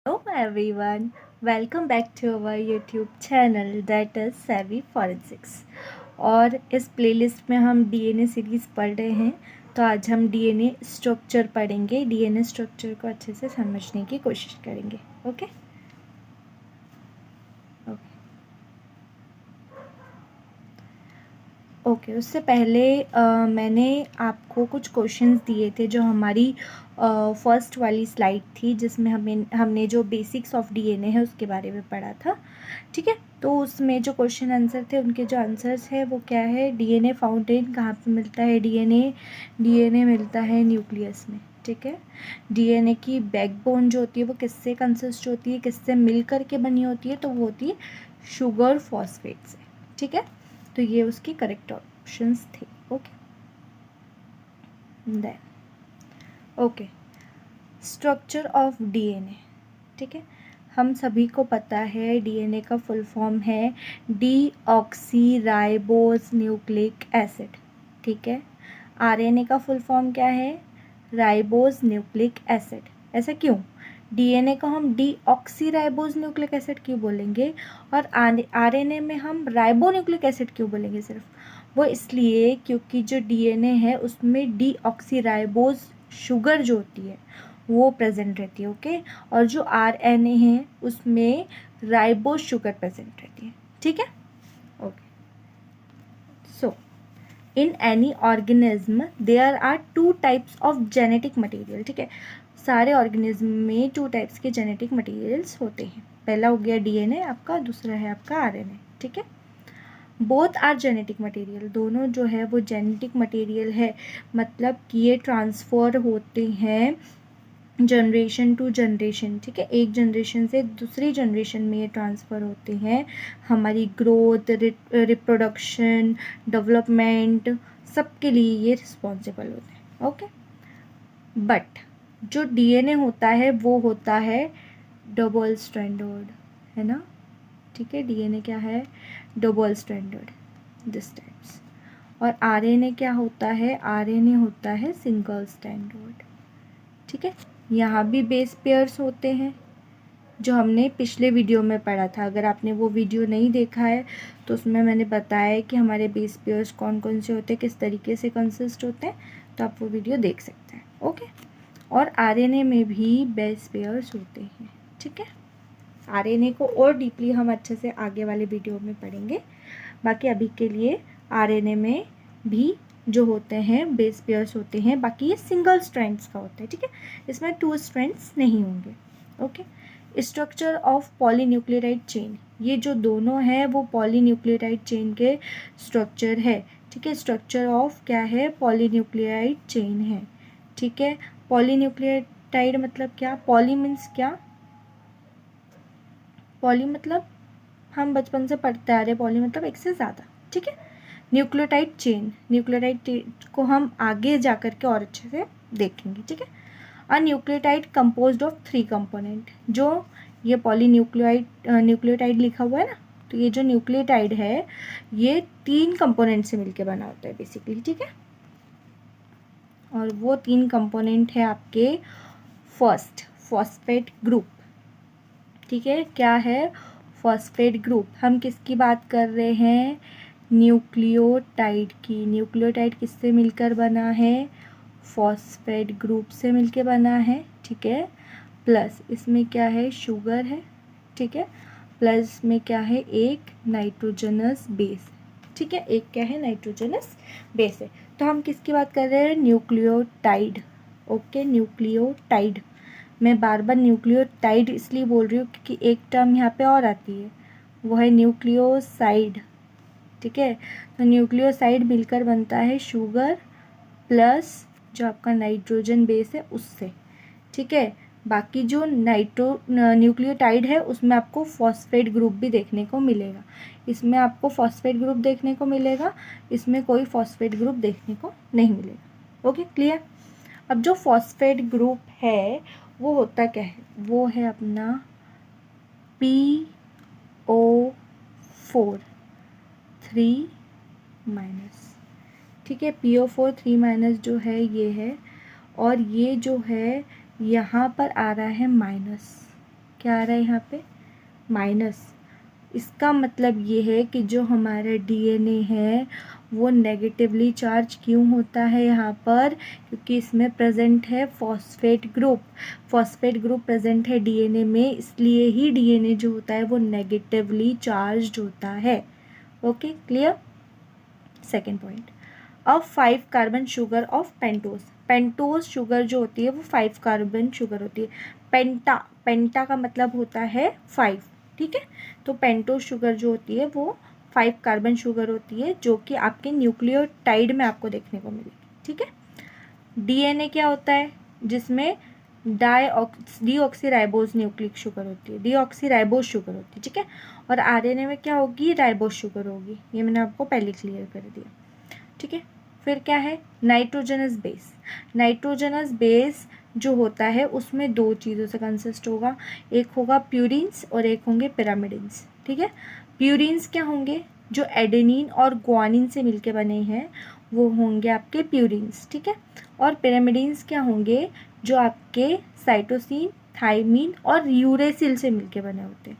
Hello everyone, welcome back to our YouTube channel that is SavvyForensics। और इस playlist में हम डीएनए सीरीज़ पढ़ रहे हैं। तो आज हम डीएनए स्ट्रक्चर पढ़ेंगे। डीएनए स्ट्रक्चर को अच्छे से समझने की कोशिश करेंगे। ओके ओके उससे पहले मैंने आपको कुछ क्वेश्चंस दिए थे जो हमारी फर्स्ट वाली स्लाइड थी, जिसमें हमने जो बेसिक्स ऑफ डीएनए है उसके बारे में पढ़ा था। ठीक है, तो उसमें जो क्वेश्चन आंसर थे उनके जो आंसर्स है वो क्या है। डीएनए फाउंटेन कहाँ पे मिलता है। डीएनए मिलता है न्यूक्लियस में। ठीक है, डीएनए की बैकबोन जो होती है वो किससे कंसिस्ट होती है, किससे मिल कर के बनी होती है, तो वो होती है शुगर फॉस्फेट से। ठीक है, तो ये उसकी करेक्ट ऑप्शंस थे। Okay then okay structure of DNA. ठीक है, हम सभी को पता है डीएनए का फुल फॉर्म है डीऑक्सी राइबोज न्यूक्लिक एसिड। ठीक है, आरएनए का फुल फॉर्म क्या है, राइबोज न्यूक्लिक एसिड। ऐसा क्यों, डीएनए को हम डीऑक्सी राइबोज न्यूक्लिक एसिड क्यों बोलेंगे और आरएनए में हम राइबो न्यूक्लिक एसिड क्यों बोलेंगे सिर्फ। वो इसलिए क्योंकि जो डीएनए है उसमें डीऑक्सी राइबोज शुगर जो होती है वो प्रेजेंट रहती है। ओके, और जो आरएनए है उसमें राइबोज शुगर प्रेजेंट रहती है। ठीक है, okay so in any organism there are two types of genetic material. ठीक है, सारे ऑर्गेनिज्म में टू टाइप्स के जेनेटिक मटेरियल्स होते हैं। पहला हो गया डीएनए आपका, दूसरा है आपका आरएनए। ठीक है, बोथ आर जेनेटिक मटेरियल, दोनों जो है वो जेनेटिक मटेरियल है, मतलब कि ये ट्रांसफ़र होते हैं जनरेशन टू जनरेशन। ठीक है, एक जनरेशन से दूसरी जनरेशन में ये ट्रांसफ़र होते हैं। हमारी ग्रोथ, रिप्रोडक्शन, डेवलपमेंट सबके लिए ये रिस्पॉन्सिबल होते हैं। ओके, बट जो डीएनए होता है वो होता है डबल स्ट्रैंडर्ड, है ना। ठीक है, डीएनए क्या है, डबल स्ट्रैंडर्ड दिस टाइप्स। और आरएनए क्या होता है, आरएनए होता है सिंगल स्टैंडर्ड। ठीक है, यहाँ भी बेस पेयर्स होते हैं जो हमने पिछले वीडियो में पढ़ा था। अगर आपने वो वीडियो नहीं देखा है तो उसमें मैंने बताया है कि हमारे बेस पेयर्स कौन कौन से होते हैं, किस तरीके से कंसिस्ट होते हैं, तो आप वो वीडियो देख सकते हैं। ओके, और आरएनए में भी बेस पेयर्स होते हैं। ठीक है, आरएनए को और डीपली हम अच्छे से आगे वाले वीडियो में पढ़ेंगे। बाकी अभी के लिए आरएनए में भी जो होते हैं बेस पेयर्स होते हैं, बाकी ये सिंगल स्ट्रैंड्स का होता है। ठीक है, इसमें टू स्ट्रैंड्स नहीं होंगे। Okay, structure of polynucleotide chain, ये जो दोनों हैं वो पॉलीन्यूक्लियोटाइड चेन के स्ट्रक्चर है। ठीक है, स्ट्रक्चर ऑफ क्या है, पॉलीन्यूक्लियोटाइड चेन है। ठीक है, पॉलीन्यूक्लियोटाइड मतलब क्या, पॉली मीन्स क्या, पॉली मतलब हम बचपन से पढ़ते आ रहे, पॉली मतलब एक से ज़्यादा। ठीक है, न्यूक्लियोटाइड चेन, न्यूक्लियोटाइड को हम आगे जा कर के और अच्छे से देखेंगे। ठीक है, अ न्यूक्लियोटाइड कंपोज्ड ऑफ 3 कंपोनेंट, जो ये न्यूक्लियोटाइड लिखा हुआ है ना, तो ये जो न्यूक्लियोटाइड है ये 3 कंपोनेंट से मिलके बना होता है बेसिकली। ठीक है, और वो 3 कंपोनेंट है आपके फर्स्ट फॉस्फेट ग्रुप। ठीक है, क्या है, फॉस्फेट ग्रुप। हम किसकी बात कर रहे हैं, न्यूक्लियोटाइड की। न्यूक्लियोटाइड किससे मिलकर बना है, फॉस्फेट ग्रुप से मिलकर बना है। ठीक है, प्लस इसमें क्या है, शुगर है। ठीक है, प्लस में क्या है, एक नाइट्रोजनस बेस। ठीक है, एक क्या है, नाइट्रोजनस बेस है। तो हम किसकी बात कर रहे हैं, न्यूक्लियोटाइड। Okay, nucleotide. मैं बार बार न्यूक्लियोटाइड इसलिए बोल रही हूँ क्योंकि एक टर्म यहाँ पे और आती है, वो है न्यूक्लियोसाइड। ठीक है, तो न्यूक्लियोसाइड मिलकर बनता है शुगर प्लस जो आपका नाइट्रोजन बेस है उससे। ठीक है, बाकी जो न्यूक्लियोटाइड है उसमें आपको फॉस्फेट ग्रुप भी देखने को मिलेगा। इसमें आपको फॉस्फेट ग्रुप देखने को मिलेगा, इसमें कोई फॉस्फेट ग्रुप देखने को नहीं मिलेगा। Okay clear. अब जो फॉस्फेट ग्रुप है वो होता क्या है, वो है अपना PO4 3-। ठीक है, PO4 3- जो है ये है, और ये जो है यहाँ पर आ रहा है माइनस। क्या आ रहा है यहाँ पे, माइनस। इसका मतलब ये है कि जो हमारा डीएनए है वो नेगेटिवली चार्ज क्यों होता है यहाँ पर, क्योंकि इसमें प्रेजेंट है phosphate group. Phosphate group present है डीएनए में, इसलिए ही डीएनए जो होता है वो नेगेटिवली चार्ज्ड होता है। Okay, clear. सेकेंड पॉइंट, अब 5 carbon sugar of pentose. Pentose sugar जो होती है वो 5 कार्बन शुगर होती है। पेंटा का मतलब होता है 5, ठीक है। तो पेंटोज शुगर जो होती है वो 5 कार्बन शुगर होती है, जो कि आपके न्यूक्लियोटाइड में आपको देखने को मिलेगी, ठीक है। डीएनए क्या होता है, जिसमें डीऑक्सीराइबोज न्यूक्लिक शुगर होती है, डीऑक्सीराइबोज शुगर होती है, ठीक है। और आरएनए में क्या होगी, राइबोज शुगर होगी। ये मैंने आपको पहले क्लियर कर दिया, ठीक है। फिर क्या है, नाइट्रोजनस बेस। नाइट्रोजनस बेस जो होता है उसमें 2 चीज़ों से कंसिस्ट होगा, एक होगा प्यूरिन्स और एक होंगे पिरामिडिन्स, ठीक है। प्यूरिन्स क्या होंगे, जो एडेनिन और ग्वानिन से मिलके बने हैं वो होंगे आपके प्यूरिन्स, ठीक है। और पिरामिडिन्स क्या होंगे, जो आपके साइटोसिन, थाइमिन और यूरेसिल से मिलके बने होते हैं,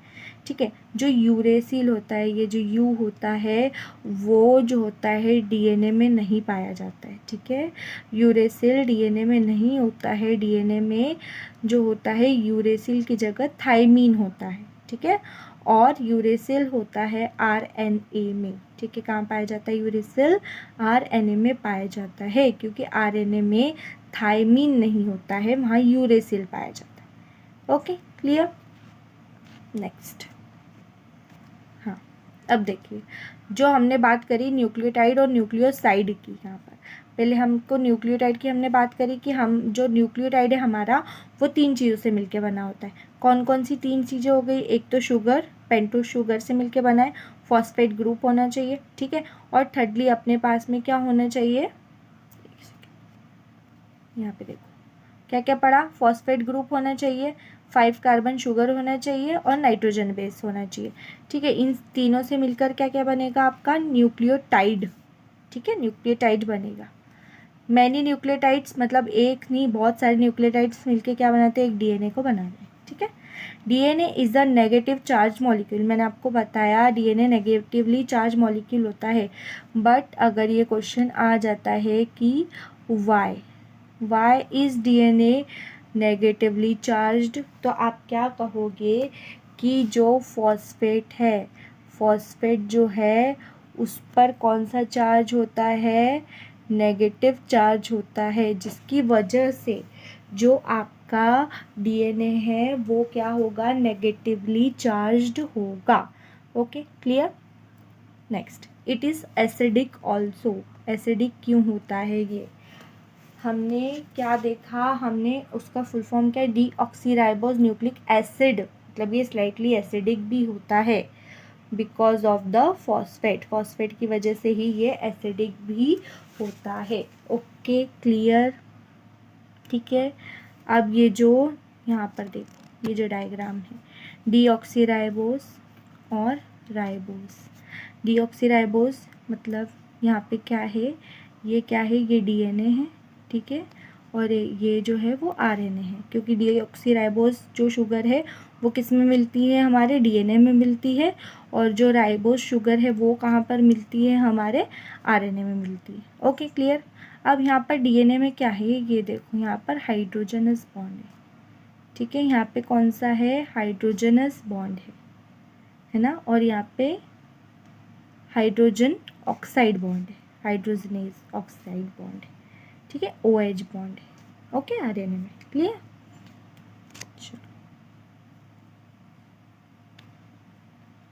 ठीक है। जो यूरेसिल होता है, ये जो यू होता है वो जो होता है डीएनए में नहीं पाया जाता है, ठीक है। यूरेसिल डीएनए में नहीं होता है, डीएनए में जो होता है यूरेसिल की जगह थाइमीन होता है, ठीक है। और यूरेसिल होता है आरएनए में, ठीक है। कहाँ पाया जाता है यूरेसिल, आरएनए में पाया जाता है, क्योंकि आरएनए में थाइमीन नहीं होता है, वहाँ यूरेसिल पाया जाता है। Okay, clear. नेक्स्ट, हाँ, अब देखिए जो हमने बात करी न्यूक्लियोटाइड और न्यूक्लियोसाइड की, यहाँ पर पहले हमको न्यूक्लियोटाइड की हमने बात करी कि हम जो न्यूक्लियोटाइड है हमारा वो 3 चीज़ों से मिलके बना होता है। कौन कौन सी 3 चीज़ें हो गई, एक तो शुगर, पेंटोज शुगर से मिलके बना है, फॉस्फेट ग्रुप होना चाहिए, ठीक है। और थर्डली अपने पास में क्या होना चाहिए, यहाँ पे देखो क्या क्या पढ़ा, फॉस्फेट ग्रुप होना चाहिए, 5 कार्बन शुगर होना चाहिए और नाइट्रोजन बेस होना चाहिए, ठीक है। इन तीनों से मिलकर क्या क्या बनेगा आपका, न्यूक्लियोटाइड, ठीक है, न्यूक्लियोटाइड बनेगा। मैनी न्यूक्लियोटाइड्स मतलब एक नहीं, बहुत सारे न्यूक्लियोटाइड्स मिलकर क्या बनाते हैं, एक डीएनए को बना रहे हैं, ठीक है। DNA is a negative charge molecule. मैंने आपको बताया डीएनए नेगेटिवली चार्ज मॉलिक्यूल होता है, बट अगर ये क्वेश्चन आ जाता है कि why is DNA negatively charged, तो आप क्या कहोगे कि जो फॉस्फेट है, फॉस्फेट जो है उस पर कौन सा चार्ज होता है, नेगेटिव चार्ज होता है, जिसकी वजह से जो आपका डीएनए है वो क्या होगा, नेगेटिवली चार्ज्ड होगा। Okay, clear. Next, it is acidic also. Acidic क्यों होता है, ये हमने क्या देखा, हमने उसका फुल फॉर्म क्या है, डीऑक्सीराइबोज न्यूक्लिक एसिड, मतलब ये स्लाइटली एसिडिक भी होता है because of the phosphate, phosphate की वजह से ही ये एसिडिक भी होता है। ओके, क्लियर, ठीक है। अब ये जो यहाँ पर देखो, ये जो डायग्राम है, डीऑक्सीराइबोज और राइबोज। डीऑक्सीराइबोज मतलब यहाँ पे क्या है, ये क्या है, ये डीएनए है, ठीक है। और ये जो है वो आरएनए है, क्योंकि डीऑक्सीराइबोज जो शुगर है वो किस में मिलती है, हमारे डीएनए में मिलती है, और जो राइबोज शुगर है वो कहाँ पर मिलती है, हमारे आरएनए में मिलती है। Okay, clear. अब यहाँ पर डीएनए में क्या है, ये देखो यहाँ पर हाइड्रोजनस बॉन्ड है, ठीक है। यहाँ पे कौन सा है, हाइड्रोजनस बॉन्ड है ना। और यहाँ पे हाइड्रोजन ऑक्साइड बॉन्ड है, हाइड्रोजनेज ऑक्साइड बॉन्ड है, ठीक है, OH बॉन्ड है। ओके, आरएनए में, क्लियर। चलो,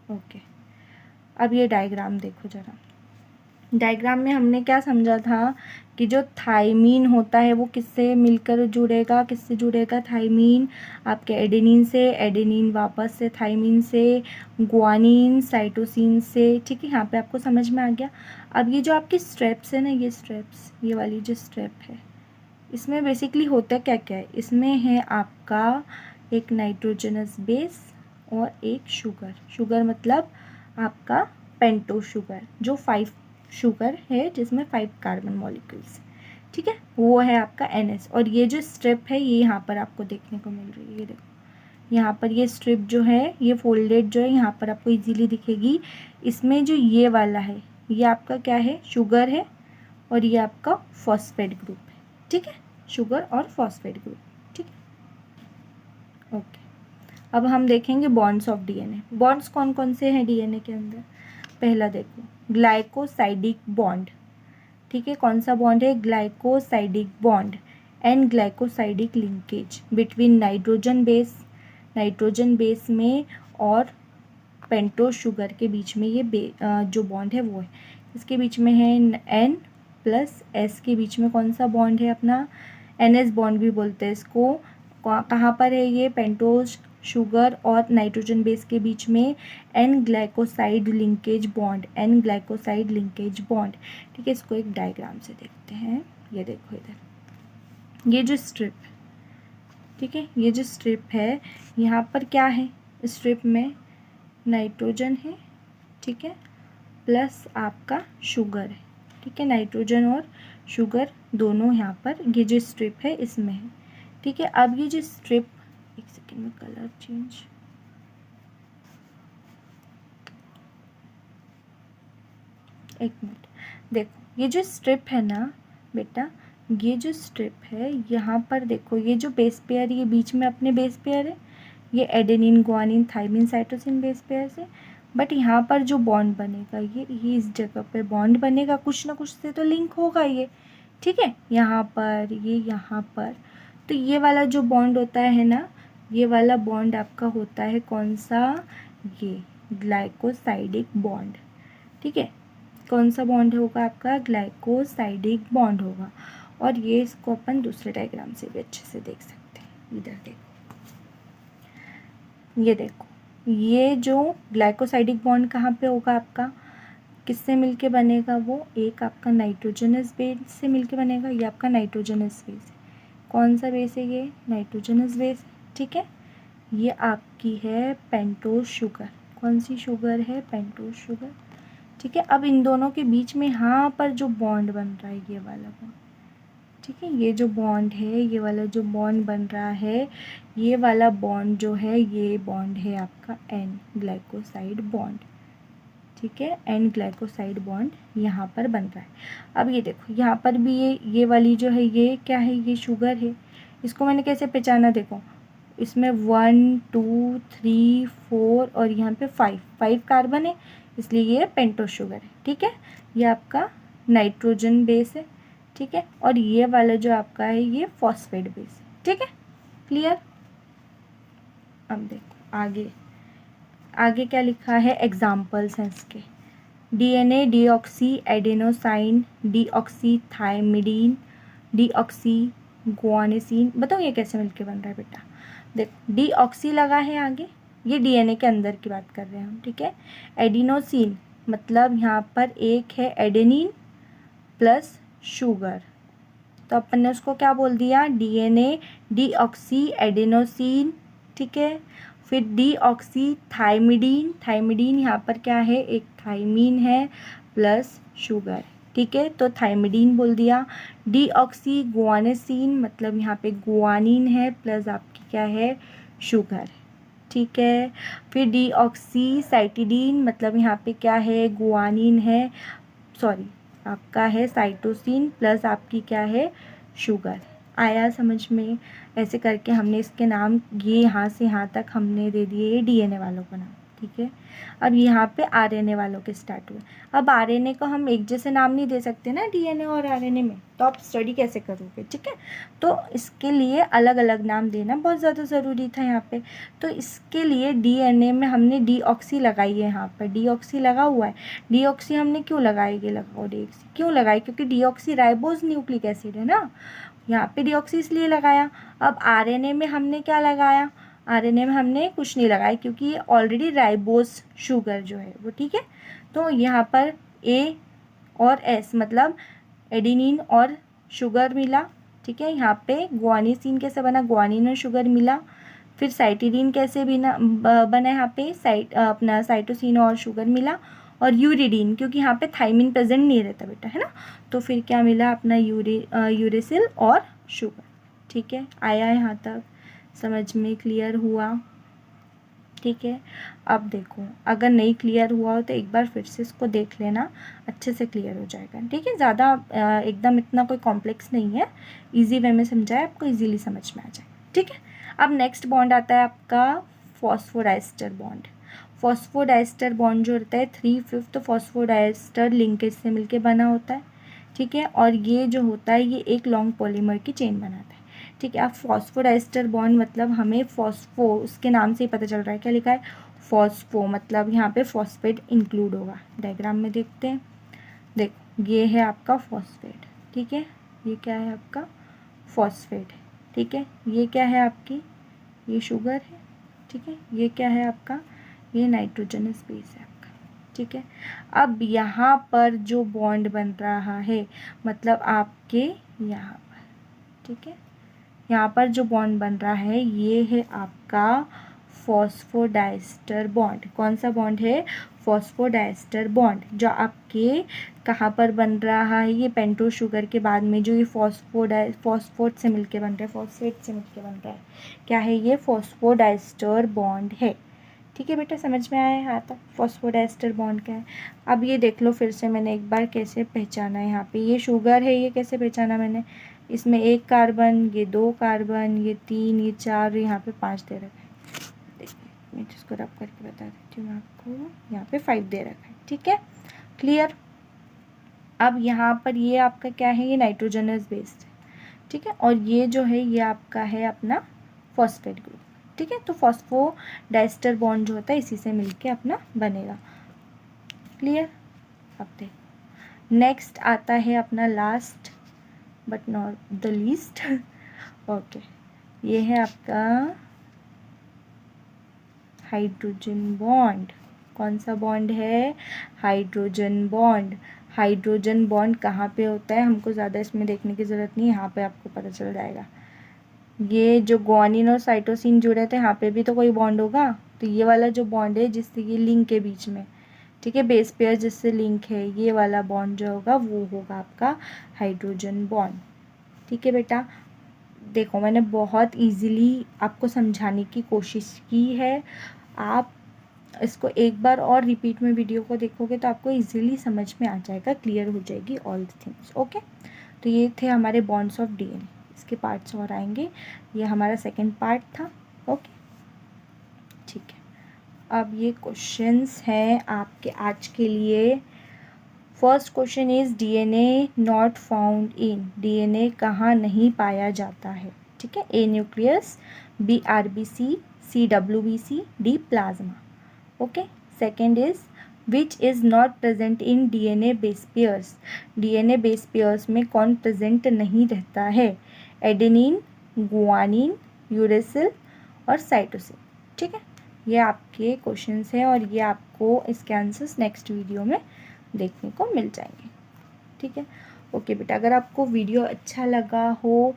ओके, अब ये डायग्राम देखो जरा। डायग्राम में हमने क्या समझा था कि जो थाइमीन होता है वो किससे मिलकर जुड़ेगा, किससे जुड़ेगा, थाइमीन आपके एडेनिन से, एडेनिन वापस से थाइमीन से, ग्वानिन साइटोसिन से, ठीक है। यहाँ पे आपको समझ में आ गया। अब ये जो आपके स्ट्रेप्स है ना, ये स्ट्रेप्स, ये वाली जो स्ट्रेप है, इसमें बेसिकली होता क्या क्या है, इसमें है आपका एक नाइट्रोजनस बेस और एक शुगर। शुगर मतलब आपका पेंटोज शुगर, जो 5 शुगर है जिसमें 5 कार्बन मॉलिक्यूल्स, ठीक है, वो है आपका NS। और ये जो स्ट्रिप है ये यहाँ पर आपको देखने को मिल रही है, ये देखो यहाँ पर ये स्ट्रिप जो है, ये फोल्डेड जो है यहाँ पर आपको इजीली दिखेगी। इसमें जो ये वाला है ये आपका क्या है, शुगर है, और ये आपका फॉस्फेट ग्रुप है, ठीक है, शुगर और फॉस्फेट ग्रुप, ठीक है। ओके, अब हम देखेंगे बॉन्ड्स ऑफ डीएनए। बॉन्ड्स कौन कौन से हैं डीएनए के अंदर? पहला देखो, ग्लाइकोसाइडिक बॉन्ड, ठीक है। कौन सा बॉन्ड है? Glycosidic bond and glycosidic linkage between nitrogen base में और पेंटोज शुगर के बीच में ये जो बॉन्ड है वो है, इसके बीच में है N+S के बीच में कौन सा बॉन्ड है अपना? NS बॉन्ड भी बोलते हैं इसको। कहाँ पर है ये? पेंटोज शुगर और नाइट्रोजन बेस के बीच में N ग्लाइकोसाइड लिंकेज बॉन्ड, ठीक है। इसको एक डायग्राम से देखते हैं। ये देखो इधर, ये जो स्ट्रिप, ठीक है, ये जो स्ट्रिप है यहाँ पर क्या है? स्ट्रिप में नाइट्रोजन है, ठीक है, प्लस आपका शुगर है, ठीक है। नाइट्रोजन और शुगर दोनों यहाँ पर ये जो स्ट्रिप है इसमें है, ठीक है। अब ये जो स्ट्रिप, एक सेकेंड में कलर चेंज, एक मिनट, देखो ये जो स्ट्रिप है ना बेटा, ये जो स्ट्रिप है यहाँ पर देखो, ये जो बेस पेयर, ये बीच में अपने बेस पेयर है, ये adenine guanine thymine cytosine base pair से, बट यहाँ पर जो बॉन्ड बनेगा ये इस जगह पे बॉन्ड बनेगा, कुछ ना कुछ से तो लिंक होगा ये, ठीक है। यहाँ पर ये, यहाँ पर, तो ये वाला जो बॉन्ड होता है ना, ये वाला बॉन्ड आपका होता है कौन सा? ये ग्लाइकोसाइडिक बॉन्ड, ठीक है। कौन सा बॉन्ड होगा आपका? ग्लाइकोसाइडिक बॉन्ड होगा। और ये इसको अपन दूसरे डायग्राम से भी अच्छे से देख सकते हैं। इधर देखो, ये देखो, ये जो ग्लाइकोसाइडिक बॉन्ड कहाँ पे होगा आपका? किससे मिलके बनेगा वो? एक आपका नाइट्रोजनस बेस से मिलके बनेगा। ये आपका नाइट्रोजनस बेस है। कौन सा बेस है ये? नाइट्रोजनस बेस, ठीक है। ये आपकी है पेंटोज शुगर। कौन सी शुगर है? पेंटोज शुगर, ठीक है। अब इन दोनों के बीच में यहाँ पर जो बॉन्ड बन रहा है, ये वाला बॉन्ड, ठीक है, ये जो बॉन्ड है, ये वाला जो बॉन्ड बन रहा है, ये वाला बॉन्ड जो है, ये बॉन्ड है आपका N ग्लाइकोसाइड बॉन्ड, ठीक है। N ग्लाइकोसाइड बॉन्ड यहाँ पर बन रहा है। अब ये देखो, यहाँ पर भी ये वाली जो है, ये क्या है? ये शुगर है। इसको मैंने कैसे पहचाना? देखो, इसमें 1 2 3 4 और यहाँ पे 5 कार्बन है, इसलिए ये पेंटोज शुगर है, ठीक है। ये आपका नाइट्रोजन बेस है, ठीक है। और ये वाला जो आपका है, ये फॉस्फेट बेस है, ठीक है। क्लियर? अब देखो आगे क्या लिखा है? एग्जाम्पल्स हैं इसके। DNA deoxy adenosine, deoxythymidine, deoxy guanosine. बताओ ये कैसे मिलके बन रहा है बेटा? देखो, डीऑक्सी लगा है आगे, ये डीएनए के अंदर की बात कर रहे हैं हम, ठीक है। एडिनोसिन मतलब यहाँ पर एक है एडेनिन प्लस शुगर, तो अपन ने उसको क्या बोल दिया? डीएनए डीऑक्सी एडेनोसिन, ठीक है। फिर डीऑक्सीथाइमिडीन, थाइमिडीन यहाँ पर क्या है? एक थाइमीन है प्लस शुगर, ठीक है, तो थाइमिडीन बोल दिया। डीऑक्सी गुआनिसिन मतलब यहाँ पे गुआनिन है प्लस आपकी क्या है? शुगर, ठीक है। फिर डीऑक्सीसाइटिडीन मतलब यहाँ पे क्या है? गुआनिन है, सॉरी आपका है साइटोसिन प्लस आपकी क्या है? शुगर। आया समझ में? ऐसे करके हमने इसके नाम, ये यहाँ से यहाँ तक हमने दे दिए डीएनए वालों का नाम, ठीक है। अब यहाँ पे आरएनए वालों के स्टार्ट हुए। अब आरएनए को हम एक जैसे नाम नहीं दे सकते ना डीएनए और आरएनए में, तो आप स्टडी कैसे करोगे? ठीक है, तो इसके लिए अलग अलग नाम देना बहुत ज़्यादा ज़रूरी था यहाँ पे। तो इसके लिए डीएनए में हमने डीऑक्सी लगाई है, यहाँ पर डीऑक्सी लगा हुआ है। डीऑक्सी हमने क्यों लगाई? ये लगाओ डीऑक्सी क्यों लगाई? क्योंकि डीऑक्सी राइबोज न्यूक्लिक एसिड है ना, यहाँ पे डीऑक्सी इसलिए लगाया। अब आरएनए में हमने क्या लगाया? आरएनए में हमने कुछ नहीं लगाया क्योंकि ये ऑलरेडी राइबोज शुगर जो है वो, ठीक है। तो यहाँ पर ए और एस मतलब एडेनिन और शुगर मिला, ठीक है। यहाँ पे गुआनिसिन कैसे बना? गुआनिन और शुगर मिला। फिर साइटिडीन कैसे बना? यहाँ पे अपना साइटोसिन और शुगर मिला। और यूरिडीन क्योंकि यहाँ पे थाइमिन प्रेजेंट नहीं रहता बेटा, है ना, तो फिर क्या मिला? अपना यूरेसिल और शुगर, ठीक है। आया यहाँ तक समझ में? क्लियर हुआ? ठीक है। अब देखो, अगर नहीं क्लियर हुआ हो तो एक बार फिर से इसको देख लेना, अच्छे से क्लियर हो जाएगा। ठीक है, ज़्यादा एकदम इतना कोई कॉम्प्लेक्स नहीं है, इजी वे में समझाया, आपको इजीली समझ में आ जाए। ठीक है, अब नेक्स्ट बॉन्ड आता है आपका फॉस्फोडाइस्टर बॉन्ड। फॉस्फोडाइस्टर बॉन्ड जो होता है 3/5 फॉस्फोडाइस्टर लिंकेज से मिलके बना होता है। ठीक है, और ये जो होता है ये एक लॉन्ग पॉलीमर की चेन बनाता है। ठीक है, अब फॉस्फोडाइस्टर बॉन्ड मतलब हमें फॉस्फो, उसके नाम से ही पता चल रहा है, क्या लिखा है फॉस्फो, मतलब यहाँ पे फॉस्फेट इंक्लूड होगा। डायग्राम में देखते हैं, देखो ये है आपका फॉस्फेट। ठीक है, ये क्या है आपका फॉस्फेट। ठीक है, ये क्या है आपकी, ये शुगर है। ठीक है, ये क्या है आपका, ये नाइट्रोजनस बेस है आपका। ठीक है, अब यहाँ पर जो बॉन्ड बन रहा है मतलब आपके यहाँ पर, ठीक है, यहाँ पर जो बॉन्ड बन रहा है ये है आपका फॉस्फोडाइस्टर बॉन्ड। कौन सा बॉन्ड है, फॉस्फोडाइस्टर बॉन्ड, जो आपके कहाँ पर बन रहा है, ये पेंटोज शुगर के बाद में जो ये फॉस्फोट से मिलके बन रहा है, फॉस्फेट से मिलके बन रहा है, क्या है ये फॉस्फोडाइस्टर बॉन्ड है। ठीक है बेटा, समझ में आया यहाँ तक फॉस्फोडाइस्टर बॉन्ड क्या है। अब ये देख लो फिर से मैंने एक बार कैसे पहचाना है, यहाँ पे ये शुगर है, ये कैसे पहचाना मैंने, इसमें 1 कार्बन, ये 2 कार्बन, ये 3, ये 4, यहाँ पे 5 दे रखा है। देखिए मैं इसको रब करके बता देती हूँ आपको, यहाँ पे 5 दे रखा है। ठीक है, क्लियर। अब यहाँ पर ये आपका क्या है, ये नाइट्रोजनस बेस्ड है। ठीक है, और ये जो है ये आपका है अपना फॉस्फेट ग्रुप। ठीक है, तो फॉस्फोडाइस्टर बॉन्ड जो होता है इसी से मिलके अपना बनेगा। क्लियर। अब देखो नेक्स्ट आता है अपना last but not the least okay, ये है आपका हाइड्रोजन बॉन्ड। कौन सा बॉन्ड है, हाइड्रोजन बॉन्ड। हाइड्रोजन बॉन्ड कहाँ पे होता है, हमको ज़्यादा इसमें देखने की ज़रूरत नहीं है, यहाँ पे आपको पता चल जाएगा। ये जो ग्वानिन और साइटोसिन जुड़े थे यहाँ पे भी तो कोई बॉन्ड होगा, तो ये वाला जो बॉन्ड है जिससे ये लिंक है बीच में, ठीक है, बेस पेयर जिससे लिंक है, ये वाला बॉन्ड जो होगा वो होगा आपका हाइड्रोजन बॉन्ड। ठीक है बेटा, देखो मैंने बहुत इजीली आपको समझाने की कोशिश की है। आप इसको एक बार और रिपीट में वीडियो को देखोगे तो आपको इजीली समझ में आ जाएगा, क्लियर हो जाएगी ऑल द थिंग्स। ओके, तो ये थे हमारे बॉन्ड्स ऑफ डीएनए, इसके पार्ट्स और आएंगे, ये हमारा सेकंड पार्ट था। ओके ठीक है, अब ये क्वेश्चंस हैं आपके आज के लिए। First question is DNA not found in, DNA कहाँ नहीं पाया जाता है। ठीक है, A nucleus, B RBC, C WBC, D plasma. Okay, second is which is not present in DNA base pairs, DNA base pairs में कौन प्रेजेंट नहीं रहता है, एडेनिन, गुआनिन, यूरेसिल और साइटोसिन। ठीक है, ये आपके क्वेश्चंस हैं और ये आपको इसके आंसर्स नेक्स्ट वीडियो में देखने को मिल जाएंगे। ठीक है, ओके बेटा, अगर आपको वीडियो अच्छा लगा हो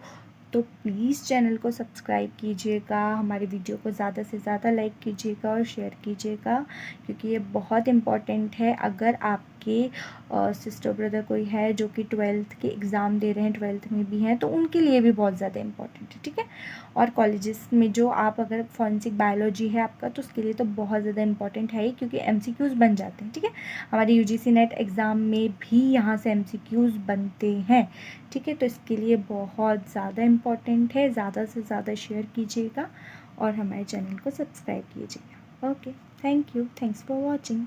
तो प्लीज़ चैनल को सब्सक्राइब कीजिएगा, हमारे वीडियो को ज़्यादा से ज़्यादा लाइक कीजिएगा और शेयर कीजिएगा, क्योंकि ये बहुत इम्पॉर्टेंट है। अगर आपके सिस्टर ब्रदर कोई है जो कि 12th के एग्ज़ाम दे रहे हैं, 12th में भी हैं, तो उनके लिए भी बहुत ज़्यादा इम्पॉर्टेंट है। ठीक है, और कॉलेजेस में जो आप अगर फॉरेंसिक बायोलॉजी है आपका तो उसके लिए तो बहुत ज़्यादा इम्पॉर्टेंट है ही, क्योंकि MCQs बन जाते हैं। ठीक है, हमारे UGC नेट एग्ज़ाम में भी यहाँ से MCQs बनते हैं। ठीक है, तो इसके लिए बहुत ज़्यादा इम्पॉर्टेंट है, ज़्यादा से ज़्यादा शेयर कीजिएगा और हमारे चैनल को सब्सक्राइब कीजिएगा। Okay, thank you, thanks for watching.